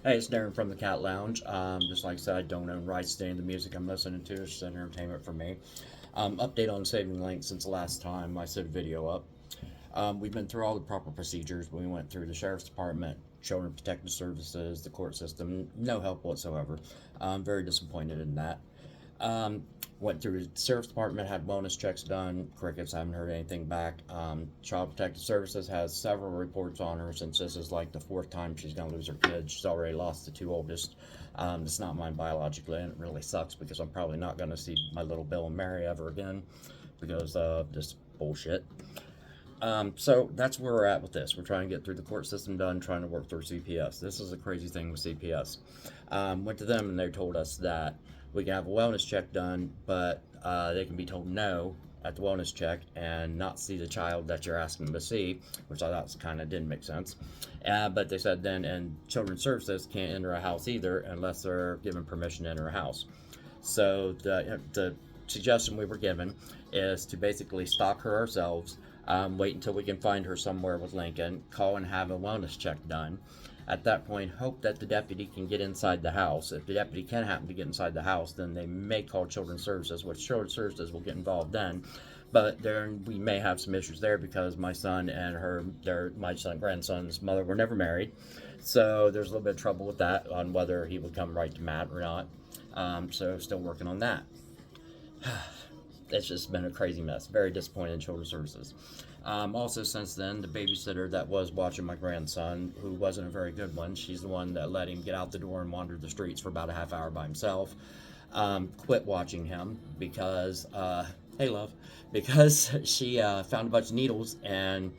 Hey, it's Darren from the Cat Lounge. Just like I said, I don't own rights to any of the music I'm listening to. It's just entertainment for me. Update on saving links since the last time I set a video up. We've been through all the proper procedures. We went through the Sheriff's Department, Children Protective Services, the court system. No help whatsoever. I'm very disappointed in that. Um, Went through the Sheriff's Department, had wellness checks done. Crickets, haven't heard anything back. Child Protective Services has several reports on her since this is like the fourth time she's going to lose her kids. She's already lost the two oldest. It's not mine biologically, and it really sucks because I'm probably not going to see my little Bill and Mary ever again because of this bullshit. So that's where we're at with this. We're trying to get through the court system done, trying to work through CPS. This is a crazy thing with CPS. Went to them and they told us that we can have a wellness check done, but they can be told no at the wellness check and not see the child that you're asking them to see, which I thought kind of didn't make sense. But they said then, and children's services can't enter a house either unless they're given permission to enter a house. So the suggestion we were given is to basically stalk her ourselves, wait until we can find her somewhere with Lincoln, call and have a wellness check done. At that point, hope that the deputy can get inside the house. If the deputy can happen to get inside the house, then they may call Children's Services, which Children's Services will get involved then. But then we may have some issues there because my son and my grandson's mother were never married. So there's a little bit of trouble with that on whether he would come right to Matt or not. So still working on that. It's just been a crazy mess. Very disappointed in Children's Services. Also, since then, the babysitter that was watching my grandson, who wasn't a very good one, she's the one that let him get out the door and wander the streets for about a half hour by himself, quit watching him because, hey love, because she found a bunch of needles and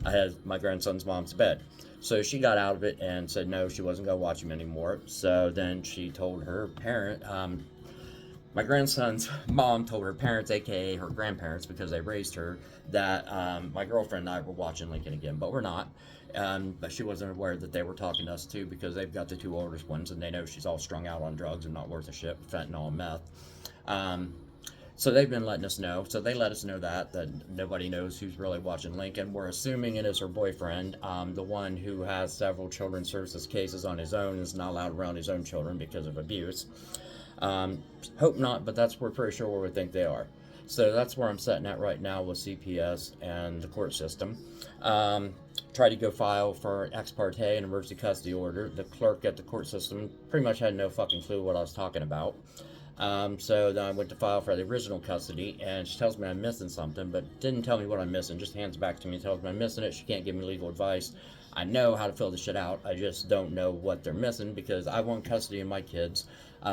I had my grandson's mom's bed. So she got out of it and said no, she wasn't going to watch him anymore. So then she told her parent, my grandson's mom told her parents, aka her grandparents, because they raised her, that my girlfriend and I were watching Lincoln again, but we're not. But she wasn't aware that they were talking to us too because they've got the two oldest ones and they know she's all strung out on drugs and not worth a shit, fentanyl and meth. So they've been letting us know. So they let us know that nobody knows who's really watching Lincoln. We're assuming it is her boyfriend, the one who has several children's services cases on his own, is not allowed around his own children because of abuse. Hope not, but we're pretty sure where we think they are. So that's where I'm sitting at right now with CPS and the court system. Tried to go file for an ex parte and emergency custody order. The clerk at the court system pretty much had no fucking clue what I was talking about. So then I went to file for the original custody, and she tells me I'm missing something, but didn't tell me what I'm missing. Just hands it back to me and tells me I'm missing it. She can't give me legal advice. I know how to fill the shit out. I just don't know what they're missing because I won custody of my kids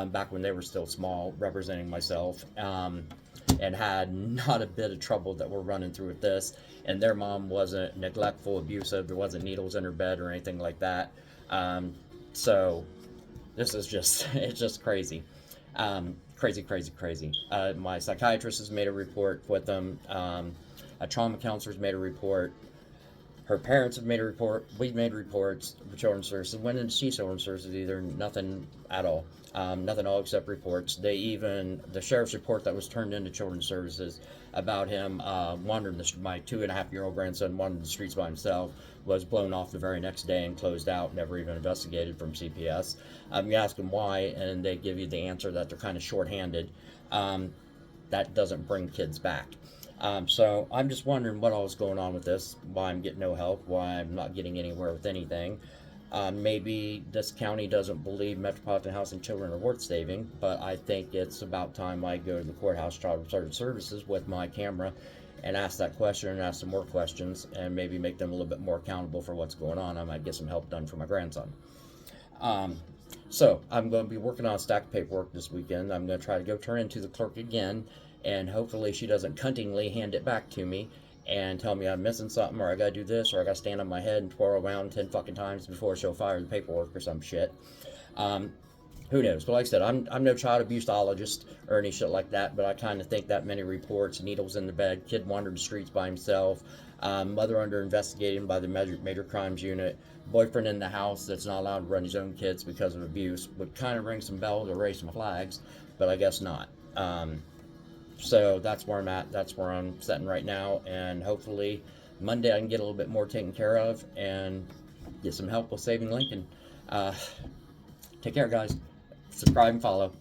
back when they were still small, representing myself, and had not a bit of trouble that we're running through with this. And their mom wasn't neglectful, abusive. There wasn't needles in her bed or anything like that. So this is it's just crazy. Crazy. My psychiatrist has made a report with them. A trauma counselor's made a report. Her parents have made a report. We've made reports for Children's Services. When did she Children's Services either? Nothing at all. Nothing at all except reports. The sheriff's report that was turned into Children's Services about him wandering my 2.5-year-old grandson wandering the streets by himself was blown off the very next day and closed out, never even investigated from CPS. You ask them why, and they give you the answer that they're kind of shorthanded. That doesn't bring kids back. So I'm just wondering what all is going on with this, why I'm getting no help, why I'm not getting anywhere with anything. Maybe this county doesn't believe Metropolitan Housing Children are worth saving, but I think it's about time I go to the courthouse Child Protective Services with my camera and ask that question and ask some more questions and maybe make them a little bit more accountable for what's going on. I might get some help done for my grandson. So I'm going to be working on a stack of paperwork this weekend. I'm going to try to go turn into the clerk again, and hopefully she doesn't cuntingly hand it back to me and tell me I'm missing something, or I gotta do this, or I gotta stand on my head and twirl around 10 fucking times before she'll fire the paperwork or some shit. Who knows? But like I said, I'm no child abuseologist or any shit like that, but I kind of think that many reports, needles in the bed, kid wandered the streets by himself, mother under investigation by the major crimes unit, boyfriend in the house that's not allowed to run his own kids because of abuse, would kind of ring some bells or raise some flags, but I guess not. So that's where I'm at. That's where I'm sitting right now. And hopefully Monday I can get a little bit more taken care of and get some help with saving Lincoln. Take care, guys. Subscribe and follow.